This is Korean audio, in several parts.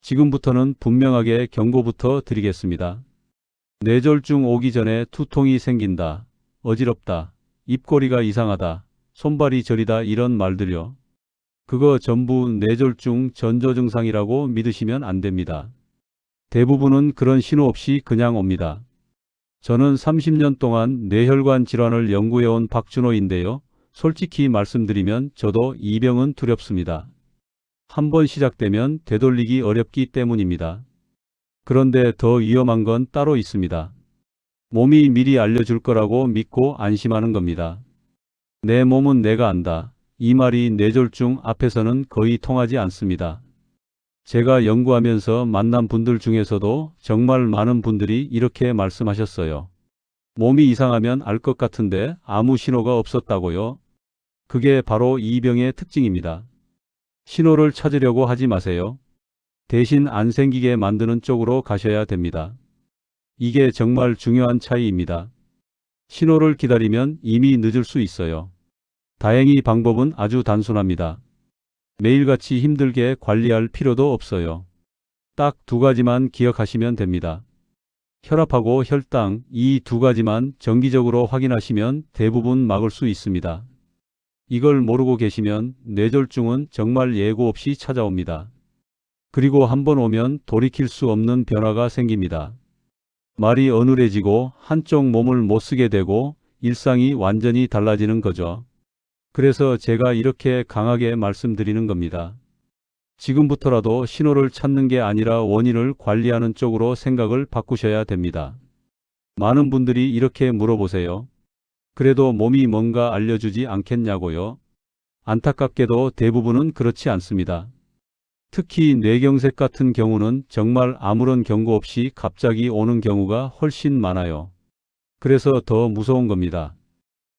지금부터는 분명하게 경고부터 드리겠습니다. 뇌졸중 오기 전에 두통이 생긴다, 어지럽다, 입꼬리가 이상하다, 손발이 저리다 이런 말들요. 그거 전부 뇌졸중 전조 증상이라고 믿으시면 안 됩니다. 대부분은 그런 신호 없이 그냥 옵니다. 저는 30년 동안 뇌혈관 질환을 연구해온 박준호인데요. 솔직히 말씀드리면 저도 이 병은 두렵습니다. 한번 시작되면 되돌리기 어렵기 때문입니다. 그런데 더 위험한 건 따로 있습니다. 몸이 미리 알려줄 거라고 믿고 안심하는 겁니다. 내 몸은 내가 안다. 이 말이 뇌졸중 앞에서는 거의 통하지 않습니다. 제가 연구하면서 만난 분들 중에서도 정말 많은 분들이 이렇게 말씀하셨어요. 몸이 이상하면 알 것 같은데 아무 신호가 없었다고요? 그게 바로 이 병의 특징입니다. 신호를 찾으려고 하지 마세요. 대신 안 생기게 만드는 쪽으로 가셔야 됩니다. 이게 정말 중요한 차이입니다. 신호를 기다리면 이미 늦을 수 있어요. 다행히 방법은 아주 단순합니다. 매일같이 힘들게 관리할 필요도 없어요. 딱 두 가지만 기억하시면 됩니다. 혈압하고 혈당 이 두 가지만 정기적으로 확인하시면 대부분 막을 수 있습니다. 이걸 모르고 계시면 뇌졸중은 정말 예고 없이 찾아옵니다. 그리고 한번 오면 돌이킬 수 없는 변화가 생깁니다. 말이 어눌해지고 한쪽 몸을 못 쓰게 되고 일상이 완전히 달라지는 거죠. 그래서 제가 이렇게 강하게 말씀드리는 겁니다. 지금부터라도 신호를 찾는 게 아니라 원인을 관리하는 쪽으로 생각을 바꾸셔야 됩니다. 많은 분들이 이렇게 물어보세요. 그래도 몸이 뭔가 알려주지 않겠냐고요? 안타깝게도 대부분은 그렇지 않습니다. 특히 뇌경색 같은 경우는 정말 아무런 경고 없이 갑자기 오는 경우가 훨씬 많아요. 그래서 더 무서운 겁니다.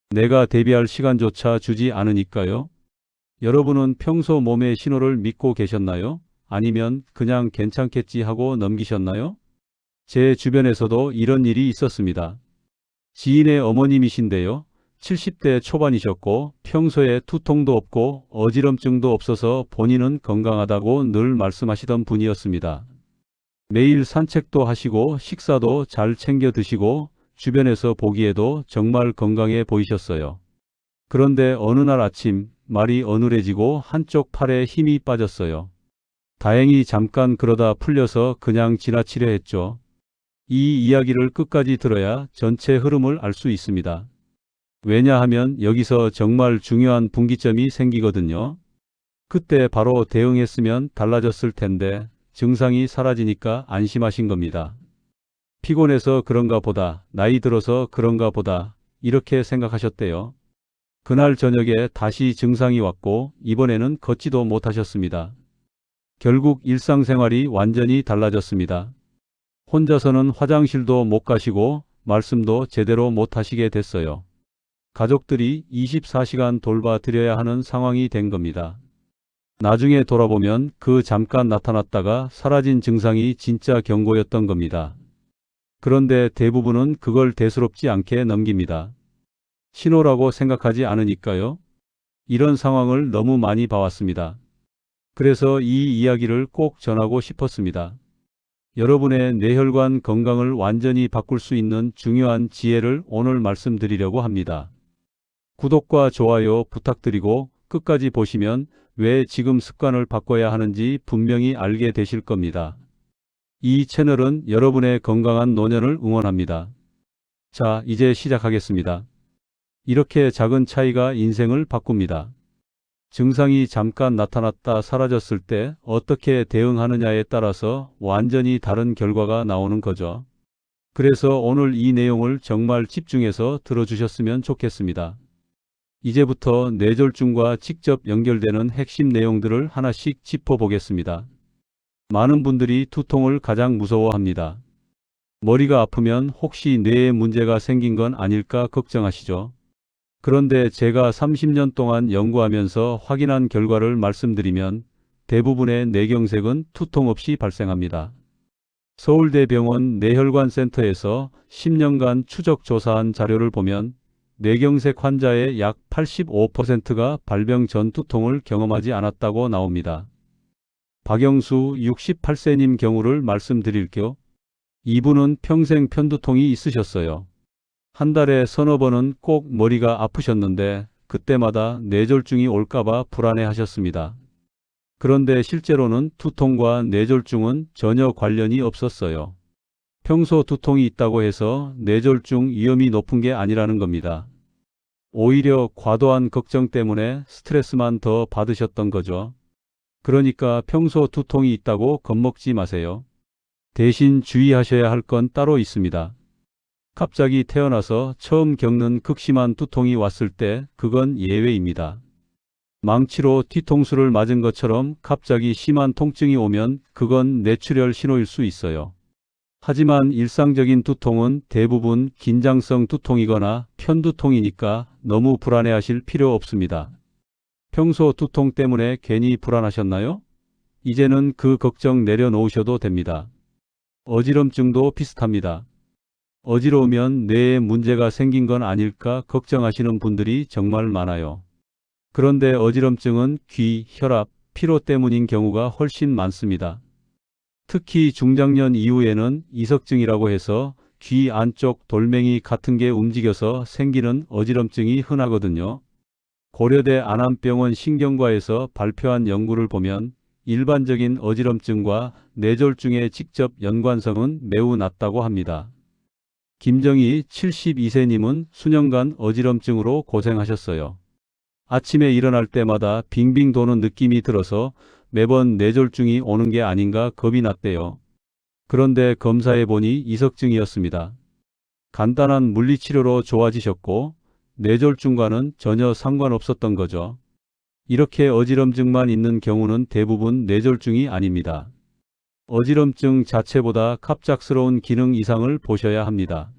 내가 대비할 시간조차 주지 않으니까요. 여러분은 평소 몸의 신호를 믿고 계셨나요? 아니면 그냥 괜찮겠지 하고 넘기셨나요? 제 주변에서도 이런 일이 있었습니다. 지인의 어머님이신데요. 70대 초반이셨고 평소에 두통도 없고 어지럼증도 없어서 본인은 건강하다고 늘 말씀하시던 분이었습니다. 매일 산책도 하시고 식사도 잘 챙겨 드시고 주변에서 보기에도 정말 건강해 보이셨어요. 그런데 어느 날 아침 말이 어눌해지고 한쪽 팔에 힘이 빠졌어요. 다행히 잠깐 그러다 풀려서 그냥 지나치려 했죠. 이 이야기를 끝까지 들어야 전체 흐름을 알 수 있습니다. 왜냐하면 여기서 정말 중요한 분기점이 생기거든요. 그때 바로 대응했으면 달라졌을 텐데 증상이 사라지니까 안심하신 겁니다. 피곤해서 그런가 보다, 나이 들어서 그런가 보다 이렇게 생각하셨대요. 그날 저녁에 다시 증상이 왔고 이번에는 걷지도 못하셨습니다. 결국 일상생활이 완전히 달라졌습니다. 혼자서는 화장실도 못 가시고 말씀도 제대로 못 하시게 됐어요. 가족들이 24시간 돌봐드려야 하는 상황이 된 겁니다. 나중에 돌아보면 그 잠깐 나타났다가 사라진 증상이 진짜 경고였던 겁니다. 그런데 대부분은 그걸 대수롭지 않게 넘깁니다. 신호라고 생각하지 않으니까요. 이런 상황을 너무 많이 봐왔습니다. 그래서 이 이야기를 꼭 전하고 싶었습니다. 여러분의 뇌혈관 건강을 완전히 바꿀 수 있는 중요한 지혜를 오늘 말씀드리려고 합니다. 구독과 좋아요 부탁드리고 끝까지 보시면 왜 지금 습관을 바꿔야 하는지 분명히 알게 되실 겁니다. 이 채널은 여러분의 건강한 노년을 응원합니다. 자, 이제 시작하겠습니다. 이렇게 작은 차이가 인생을 바꿉니다. 증상이 잠깐 나타났다 사라졌을 때 어떻게 대응하느냐에 따라서 완전히 다른 결과가 나오는 거죠. 그래서 오늘 이 내용을 정말 집중해서 들어주셨으면 좋겠습니다. 이제부터 뇌졸중과 직접 연결되는 핵심 내용들을 하나씩 짚어보겠습니다. 많은 분들이 두통을 가장 무서워합니다. 머리가 아프면 혹시 뇌에 문제가 생긴 건 아닐까 걱정하시죠. 그런데 제가 30년 동안 연구하면서 확인한 결과를 말씀드리면 대부분의 뇌경색은 두통 없이 발생합니다. 서울대병원 뇌혈관센터에서 10년간 추적 조사한 자료를 보면 뇌경색 환자의 약 85%가 발병 전 두통을 경험하지 않았다고 나옵니다. 박영수 68세님 경우를 말씀드릴게요. 이분은 평생 편두통이 있으셨어요. 한 달에 서너 번은 꼭 머리가 아프셨는데 그때마다 뇌졸중이 올까봐 불안해하셨습니다. 그런데 실제로는 두통과 뇌졸중은 전혀 관련이 없었어요. 평소 두통이 있다고 해서 뇌졸중 위험이 높은 게 아니라는 겁니다. 오히려 과도한 걱정 때문에 스트레스만 더 받으셨던 거죠. 그러니까 평소 두통이 있다고 겁먹지 마세요. 대신 주의하셔야 할 건 따로 있습니다. 갑자기 태어나서 처음 겪는 극심한 두통이 왔을 때 그건 예외입니다. 망치로 뒤통수를 맞은 것처럼 갑자기 심한 통증이 오면 그건 뇌출혈 신호일 수 있어요. 하지만 일상적인 두통은 대부분 긴장성 두통이거나 편두통이니까 너무 불안해하실 필요 없습니다. 평소 두통 때문에 괜히 불안하셨나요? 이제는 그 걱정 내려놓으셔도 됩니다. 어지럼증도 비슷합니다. 어지러우면 뇌에 문제가 생긴 건 아닐까 걱정하시는 분들이 정말 많아요. 그런데 어지럼증은 귀, 혈압, 피로 때문인 경우가 훨씬 많습니다. 특히 중장년 이후에는 이석증이라고 해서 귀 안쪽 돌멩이 같은 게 움직여서 생기는 어지럼증이 흔하거든요. 고려대 안암병원 신경과에서 발표한 연구를 보면 일반적인 어지럼증과 뇌졸중의 직접 연관성은 매우 낮다고 합니다. 김정희 72세님은 수년간 어지럼증으로 고생하셨어요. 아침에 일어날 때마다 빙빙 도는 느낌이 들어서 매번 뇌졸중이 오는 게 아닌가 겁이 났대요. 그런데 검사해보니 이석증이었습니다. 간단한 물리치료로 좋아지셨고 뇌졸중과는 전혀 상관없었던 거죠. 이렇게 어지럼증만 있는 경우는 대부분 뇌졸중이 아닙니다. 어지럼증 자체보다 갑작스러운 기능 이상을 보셔야 합니다.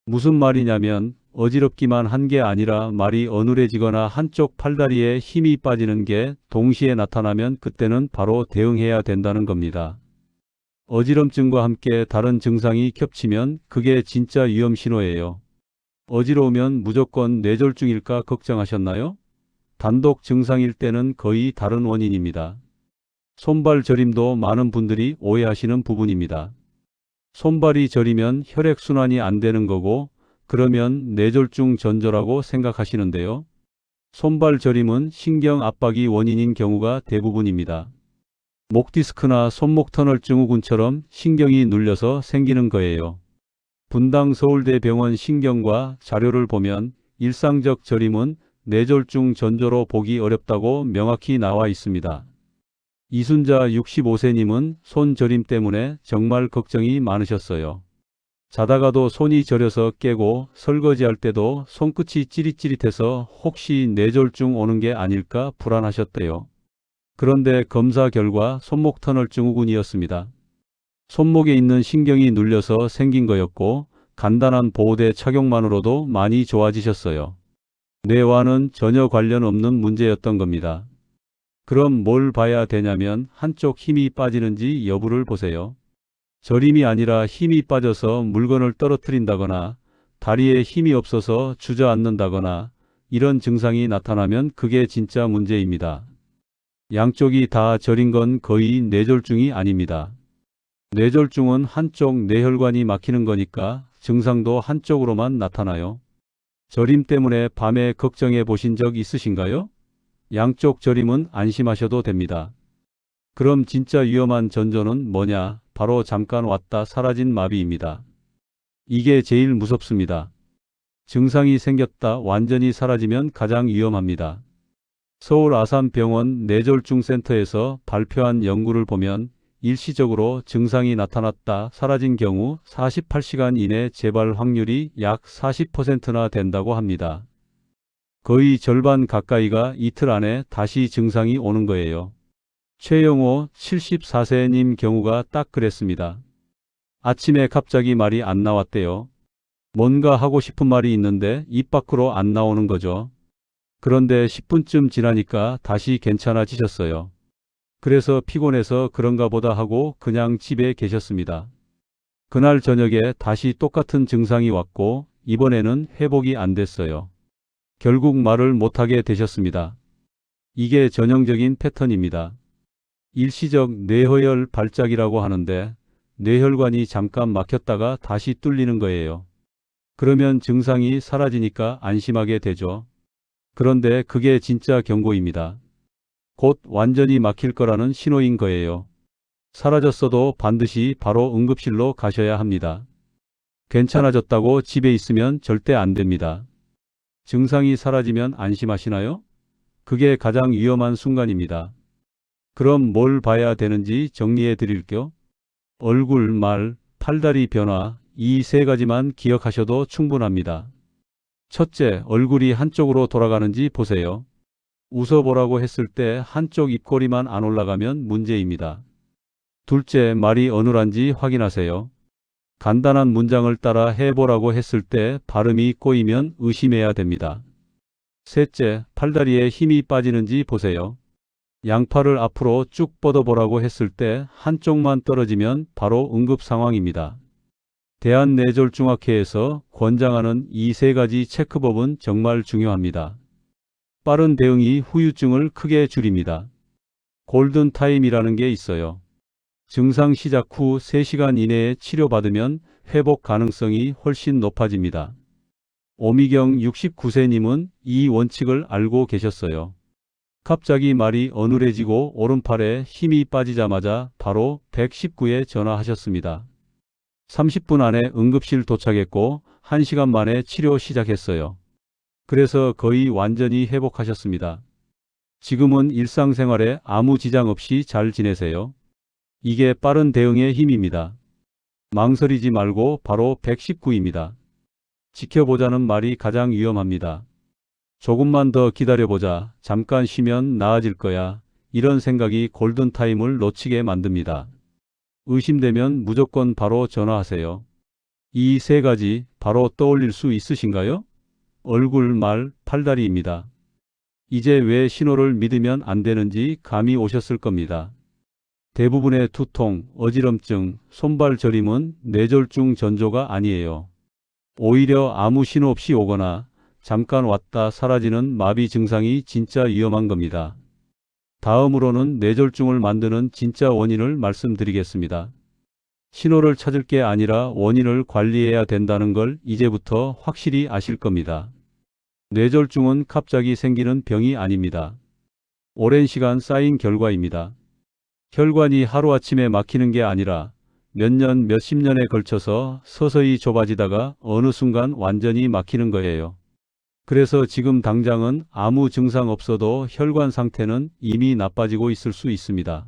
무슨 말이냐면 어지럽기만 한 게 아니라 말이 어눌해지거나 한쪽 팔다리에 힘이 빠지는 게 동시에 나타나면 그때는 바로 대응해야 된다는 겁니다. 어지럼증과 함께 다른 증상이 겹치면 그게 진짜 위험 신호예요. 어지러우면 무조건 뇌졸중일까 걱정하셨나요? 단독 증상일 때는 거의 다른 원인입니다. 손발 저림도 많은 분들이 오해하시는 부분입니다. 손발이 저리면 혈액순환이 안 되는 거고 그러면 뇌졸중 전조라고 생각하시는데요. 손발 저림은 신경 압박이 원인인 경우가 대부분입니다. 목 디스크나 손목 터널 증후군처럼 신경이 눌려서 생기는 거예요. 분당 서울대병원 신경과 자료를 보면 일상적 저림은 뇌졸중 전조로 보기 어렵다고 명확히 나와 있습니다. 이순자 65세님은 손 저림 때문에 정말 걱정이 많으셨어요. 자다가도 손이 저려서 깨고 설거지할 때도 손끝이 찌릿찌릿해서 혹시 뇌졸중 오는 게 아닐까 불안하셨대요. 그런데 검사 결과 손목 터널 증후군이었습니다. 손목에 있는 신경이 눌려서 생긴 거였고 간단한 보호대 착용만으로도 많이 좋아지셨어요. 뇌와는 전혀 관련 없는 문제였던 겁니다. 그럼 뭘 봐야 되냐면 한쪽 힘이 빠지는지 여부를 보세요. 저림이 아니라 힘이 빠져서 물건을 떨어뜨린다거나 다리에 힘이 없어서 주저앉는다거나 이런 증상이 나타나면 그게 진짜 문제입니다. 양쪽이 다 저린 건 거의 뇌졸중이 아닙니다. 뇌졸중은 한쪽 뇌혈관이 막히는 거니까 증상도 한쪽으로만 나타나요. 저림 때문에 밤에 걱정해 보신 적 있으신가요? 양쪽 저림은 안심하셔도 됩니다. 그럼 진짜 위험한 전조는 뭐냐? 바로 잠깐 왔다 사라진 마비입니다. 이게 제일 무섭습니다. 증상이 생겼다 완전히 사라지면 가장 위험합니다. 서울 아산병원 뇌졸중센터에서 발표한 연구를 보면 일시적으로 증상이 나타났다 사라진 경우 48시간 이내 재발 확률이 약 40%나 된다고 합니다. 거의 절반 가까이가 이틀 안에 다시 증상이 오는 거예요. 최영호 74세님 경우가 딱 그랬습니다. 아침에 갑자기 말이 안 나왔대요. 뭔가 하고 싶은 말이 있는데 입 밖으로 안 나오는 거죠. 그런데 10분쯤 지나니까 다시 괜찮아지셨어요. 그래서 피곤해서 그런가 보다 하고 그냥 집에 계셨습니다. 그날 저녁에 다시 똑같은 증상이 왔고 이번에는 회복이 안 됐어요. 결국 말을 못하게 되셨습니다. 이게 전형적인 패턴입니다. 일시적 뇌허혈 발작이라고 하는데 뇌혈관이 잠깐 막혔다가 다시 뚫리는 거예요. 그러면 증상이 사라지니까 안심하게 되죠. 그런데 그게 진짜 경고입니다. 곧 완전히 막힐 거라는 신호인 거예요. 사라졌어도 반드시 바로 응급실로 가셔야 합니다. 괜찮아졌다고 집에 있으면 절대 안 됩니다. 증상이 사라지면 안심하시나요? 그게 가장 위험한 순간입니다. 그럼 뭘 봐야 되는지 정리해 드릴게요. 얼굴, 말, 팔다리 변화, 이 세 가지만 기억하셔도 충분합니다. 첫째, 얼굴이 한쪽으로 돌아가는지 보세요. 웃어보라고 했을 때 한쪽 입꼬리만 안 올라가면 문제입니다. 둘째, 말이 어눌한지 확인하세요. 간단한 문장을 따라 해보라고 했을 때 발음이 꼬이면 의심해야 됩니다. 셋째, 팔다리에 힘이 빠지는지 보세요. 양팔을 앞으로 쭉 뻗어보라고 했을 때 한쪽만 떨어지면 바로 응급 상황입니다. 대한뇌졸중학회에서 권장하는 이 세 가지 체크법은 정말 중요합니다. 빠른 대응이 후유증을 크게 줄입니다. 골든타임이라는 게 있어요. 증상 시작 후 3시간 이내에 치료받으면 회복 가능성이 훨씬 높아집니다. 오미경 69세님은 이 원칙을 알고 계셨어요. 갑자기 말이 어눌해지고 오른팔에 힘이 빠지자마자 바로 119에 전화하셨습니다. 30분 안에 응급실 도착했고 1시간 만에 치료 시작했어요. 그래서 거의 완전히 회복하셨습니다. 지금은 일상생활에 아무 지장 없이 잘 지내세요. 이게 빠른 대응의 힘입니다. 망설이지 말고 바로 119입니다. 지켜보자는 말이 가장 위험합니다. 조금만 더 기다려보자, 잠깐 쉬면 나아질 거야, 이런 생각이 골든타임을 놓치게 만듭니다. 의심되면 무조건 바로 전화하세요. 이 세 가지 바로 떠올릴 수 있으신가요? 얼굴, 말, 팔다리입니다. 이제 왜 신호를 믿으면 안 되는지 감이 오셨을 겁니다. 대부분의 두통, 어지럼증, 손발 저림은 뇌졸중 전조가 아니에요. 오히려 아무 신호 없이 오거나 잠깐 왔다 사라지는 마비 증상이 진짜 위험한 겁니다. 다음으로는 뇌졸중을 만드는 진짜 원인을 말씀드리겠습니다. 신호를 찾을 게 아니라 원인을 관리해야 된다는 걸 이제부터 확실히 아실 겁니다. 뇌졸중은 갑자기 생기는 병이 아닙니다. 오랜 시간 쌓인 결과입니다. 혈관이 하루아침에 막히는 게 아니라 몇 년, 몇십 년에 걸쳐서 서서히 좁아지다가 어느 순간 완전히 막히는 거예요. 그래서 지금 당장은 아무 증상 없어도 혈관 상태는 이미 나빠지고 있을 수 있습니다.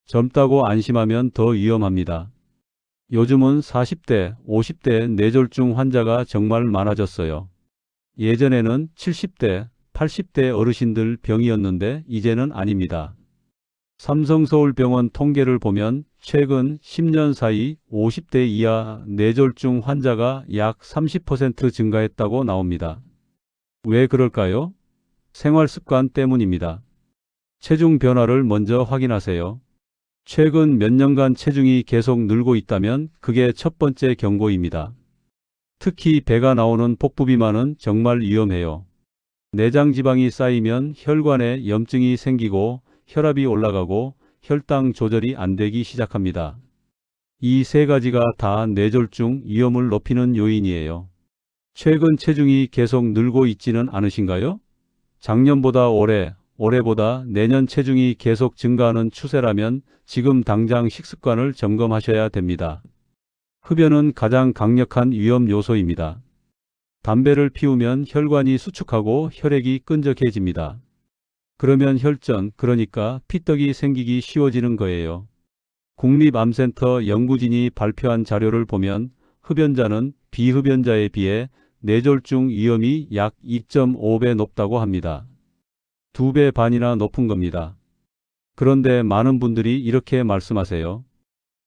젊다고 안심하면 더 위험합니다. 요즘은 40대, 50대 뇌졸중 환자가 정말 많아졌어요. 예전에는 70대, 80대 어르신들 병이었는데 이제는 아닙니다. 삼성서울병원 통계를 보면 최근 10년 사이 50대 이하 뇌졸중 환자가 약 30% 증가했다고 나옵니다. 왜 그럴까요? 생활습관 때문입니다. 체중 변화를 먼저 확인하세요. 최근 몇 년간 체중이 계속 늘고 있다면 그게 첫 번째 경고입니다. 특히 배가 나오는 복부비만은 정말 위험해요. 내장 지방이 쌓이면 혈관에 염증이 생기고 혈압이 올라가고 혈당 조절이 안 되기 시작합니다. 이 세 가지가 다 뇌졸중 위험을 높이는 요인이에요. 최근 체중이 계속 늘고 있지는 않으신가요? 작년보다 올해, 올해보다 내년 체중이 계속 증가하는 추세라면 지금 당장 식습관을 점검하셔야 됩니다. 흡연은 가장 강력한 위험 요소입니다. 담배를 피우면 혈관이 수축하고 혈액이 끈적해집니다. 그러면 혈전, 그러니까 피떡이 생기기 쉬워지는 거예요. 국립암센터 연구진이 발표한 자료를 보면 흡연자는 비흡연자에 비해 뇌졸중 위험이 약 2.5배 높다고 합니다. 2배 반이나 높은 겁니다. 그런데 많은 분들이 이렇게 말씀하세요.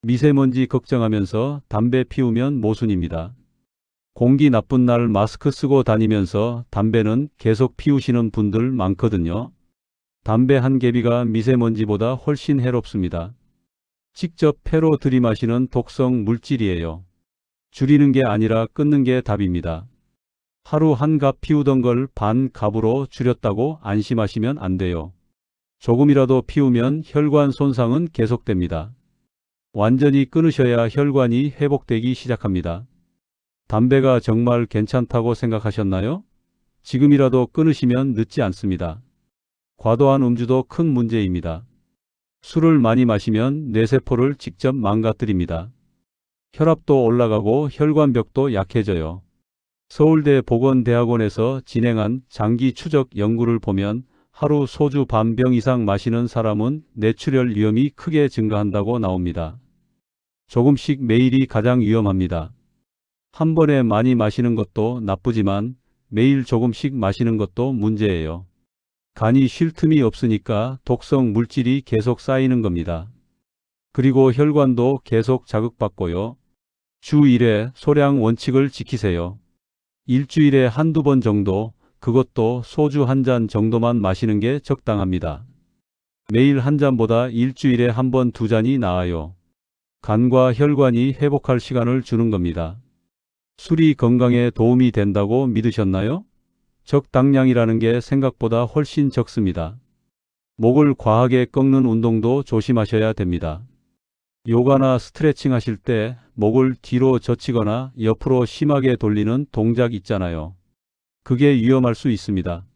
미세먼지 걱정하면서 담배 피우면 모순입니다. 공기 나쁜 날 마스크 쓰고 다니면서 담배는 계속 피우시는 분들 많거든요. 담배 한 개비가 미세먼지보다 훨씬 해롭습니다. 직접 폐로 들이마시는 독성 물질이에요. 줄이는 게 아니라 끊는 게 답입니다. 하루 한 갑 피우던 걸 반 갑으로 줄였다고 안심하시면 안 돼요. 조금이라도 피우면 혈관 손상은 계속됩니다. 완전히 끊으셔야 혈관이 회복되기 시작합니다. 담배가 정말 괜찮다고 생각하셨나요? 지금이라도 끊으시면 늦지 않습니다. 과도한 음주도 큰 문제입니다. 술을 많이 마시면 뇌세포를 직접 망가뜨립니다. 혈압도 올라가고 혈관벽도 약해져요. 서울대 보건대학원에서 진행한 장기 추적 연구를 보면 하루 소주 반 병 이상 마시는 사람은 뇌출혈 위험이 크게 증가한다고 나옵니다. 조금씩 매일이 가장 위험합니다. 한 번에 많이 마시는 것도 나쁘지만 매일 조금씩 마시는 것도 문제예요. 간이 쉴 틈이 없으니까 독성 물질이 계속 쌓이는 겁니다. 그리고 혈관도 계속 자극받고요. 주 1회 소량 원칙을 지키세요. 일주일에 한두 번 정도, 그것도 소주 한 잔 정도만 마시는 게 적당합니다. 매일 한 잔보다 일주일에 한 번, 두 잔이 나아요. 간과 혈관이 회복할 시간을 주는 겁니다. 술이 건강에 도움이 된다고 믿으셨나요? 적당량이라는 게 생각보다 훨씬 적습니다. 목을 과하게 꺾는 운동도 조심하셔야 됩니다. 요가나 스트레칭 하실 때 목을 뒤로 젖히거나 옆으로 심하게 돌리는 동작 있잖아요. 그게 위험할 수 있습니다.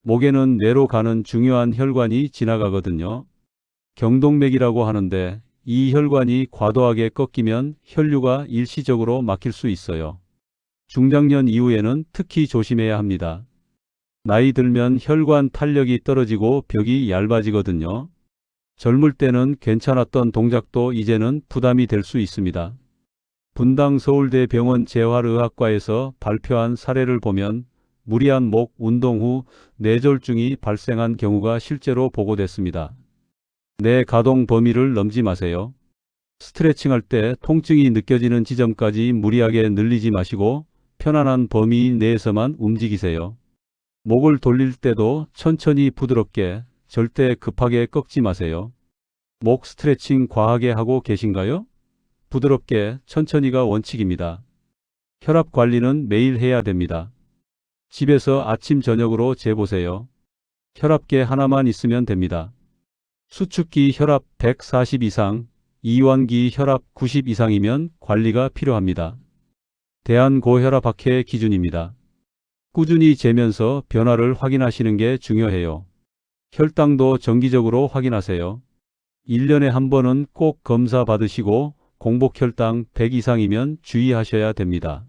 목에는 뇌로 가는 중요한 혈관이 지나가거든요. 경동맥이라고 하는데 이 혈관이 과도하게 꺾이면 혈류가 일시적으로 막힐 수 있어요. 중장년 이후에는 특히 조심해야 합니다. 나이 들면 혈관 탄력이 떨어지고 벽이 얇아지거든요. 젊을 때는 괜찮았던 동작도 이제는 부담이 될 수 있습니다. 분당 서울대병원 재활의학과에서 발표한 사례를 보면 무리한 목 운동 후 뇌졸중이 발생한 경우가 실제로 보고됐습니다. 뇌 가동 범위를 넘지 마세요. 스트레칭 할 때 통증이 느껴지는 지점까지 무리하게 늘리지 마시고 편안한 범위 내에서만 움직이세요. 목을 돌릴 때도 천천히 부드럽게, 절대 급하게 꺾지 마세요. 목 스트레칭 과하게 하고 계신가요? 부드럽게, 천천히가 원칙입니다. 혈압 관리는 매일 해야 됩니다. 집에서 아침 저녁으로 재보세요. 혈압계 하나만 있으면 됩니다. 수축기 혈압 140 이상, 이완기 혈압 90 이상이면 관리가 필요합니다. 대한고혈압학회 기준입니다. 꾸준히 재면서 변화를 확인하시는 게 중요해요. 혈당도 정기적으로 확인하세요. 1년에 한 번은 꼭 검사 받으시고 공복 혈당 100 이상이면 주의하셔야 됩니다.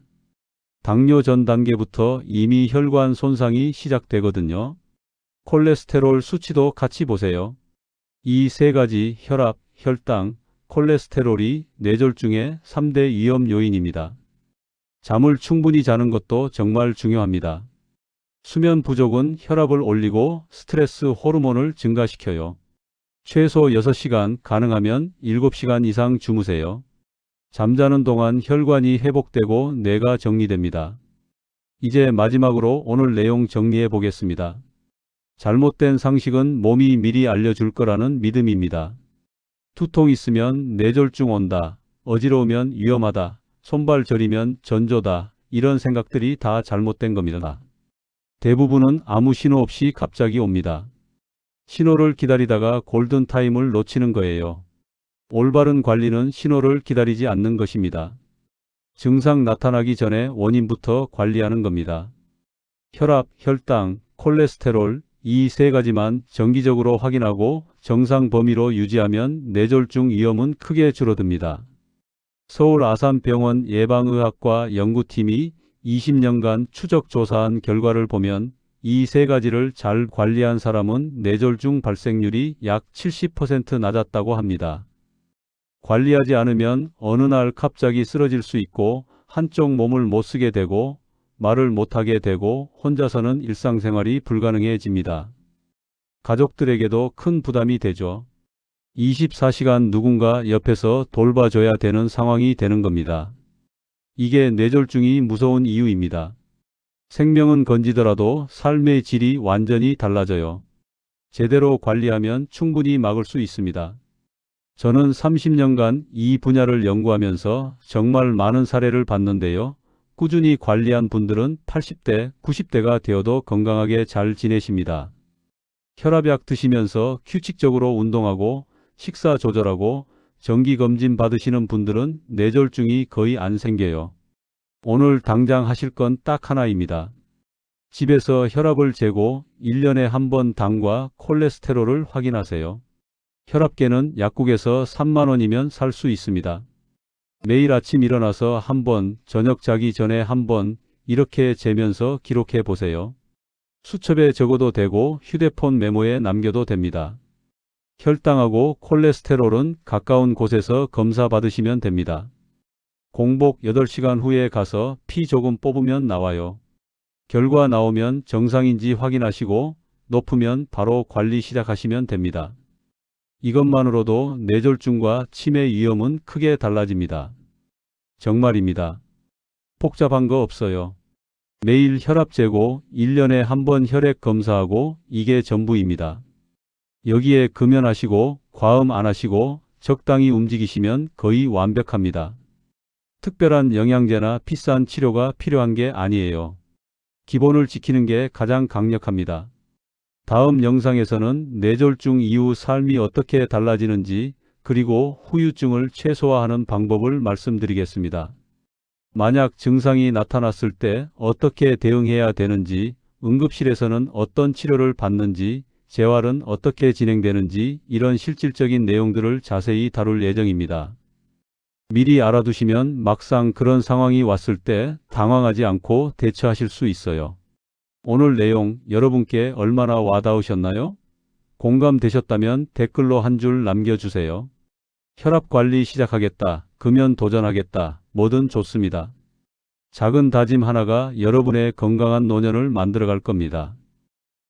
당뇨 전 단계부터 이미 혈관 손상이 시작되거든요. 콜레스테롤 수치도 같이 보세요. 이 세 가지 혈압, 혈당, 콜레스테롤이 뇌졸중의 3대 위험 요인입니다. 잠을 충분히 자는 것도 정말 중요합니다. 수면 부족은 혈압을 올리고 스트레스 호르몬을 증가시켜요. 최소 6시간, 가능하면 7시간 이상 주무세요. 잠자는 동안 혈관이 회복되고 뇌가 정리됩니다. 이제 마지막으로 오늘 내용 정리해 보겠습니다. 잘못된 상식은 몸이 미리 알려줄 거라는 믿음입니다. 두통 있으면 뇌졸중 온다, 어지러우면 위험하다, 손발 저리면 전조다, 이런 생각들이 다 잘못된 겁니다. 대부분은 아무 신호 없이 갑자기 옵니다. 신호를 기다리다가 골든타임을 놓치는 거예요. 올바른 관리는 신호를 기다리지 않는 것입니다. 증상 나타나기 전에 원인부터 관리하는 겁니다. 혈압, 혈당, 콜레스테롤 이 세 가지만 정기적으로 확인하고 정상 범위로 유지하면 뇌졸중 위험은 크게 줄어듭니다. 서울 아산병원 예방의학과 연구팀이 20년간 추적 조사한 결과를 보면 이 세 가지를 잘 관리한 사람은 뇌졸중 발생률이 약 70% 낮았다고 합니다. 관리하지 않으면 어느 날 갑자기 쓰러질 수 있고 한쪽 몸을 못 쓰게 되고 말을 못하게 되고 혼자서는 일상생활이 불가능해집니다. 가족들에게도 큰 부담이 되죠. 24시간 누군가 옆에서 돌봐줘야 되는 상황이 되는 겁니다. 이게 뇌졸중이 무서운 이유입니다. 생명은 건지더라도 삶의 질이 완전히 달라져요. 제대로 관리하면 충분히 막을 수 있습니다. 저는 30년간 이 분야를 연구하면서 정말 많은 사례를 봤는데요. 꾸준히 관리한 분들은 80대, 90대가 되어도 건강하게 잘 지내십니다. 혈압약 드시면서 규칙적으로 운동하고 식사 조절하고 정기검진 받으시는 분들은 뇌졸중이 거의 안 생겨요. 오늘 당장 하실 건 딱 하나입니다. 집에서 혈압을 재고 1년에 한 번 당과 콜레스테롤을 확인하세요. 혈압계는 약국에서 3만 원이면 살 수 있습니다. 매일 아침 일어나서 한 번, 저녁 자기 전에 한 번 이렇게 재면서 기록해 보세요. 수첩에 적어도 되고 휴대폰 메모에 남겨도 됩니다. 혈당하고 콜레스테롤은 가까운 곳에서 검사 받으시면 됩니다. 공복 8시간 후에 가서 피 조금 뽑으면 나와요. 결과 나오면 정상인지 확인하시고 높으면 바로 관리 시작하시면 됩니다. 이것만으로도 뇌졸중과 치매 위험은 크게 달라집니다. 정말입니다. 복잡한 거 없어요. 매일 혈압 재고 1년에 한 번 혈액 검사하고 이게 전부입니다. 여기에 금연하시고 과음 안 하시고 적당히 움직이시면 거의 완벽합니다. 특별한 영양제나 비싼 치료가 필요한 게 아니에요. 기본을 지키는 게 가장 강력합니다. 다음 영상에서는 뇌졸중 이후 삶이 어떻게 달라지는지 그리고 후유증을 최소화하는 방법을 말씀드리겠습니다. 만약 증상이 나타났을 때 어떻게 대응해야 되는지, 응급실에서는 어떤 치료를 받는지, 재활은 어떻게 진행되는지 이런 실질적인 내용들을 자세히 다룰 예정입니다. 미리 알아두시면 막상 그런 상황이 왔을 때 당황하지 않고 대처하실 수 있어요. 오늘 내용 여러분께 얼마나 와닿으셨나요? 공감되셨다면 댓글로 한 줄 남겨주세요. 혈압 관리 시작하겠다, 금연 도전하겠다, 뭐든 좋습니다. 작은 다짐 하나가 여러분의 건강한 노년을 만들어갈 겁니다.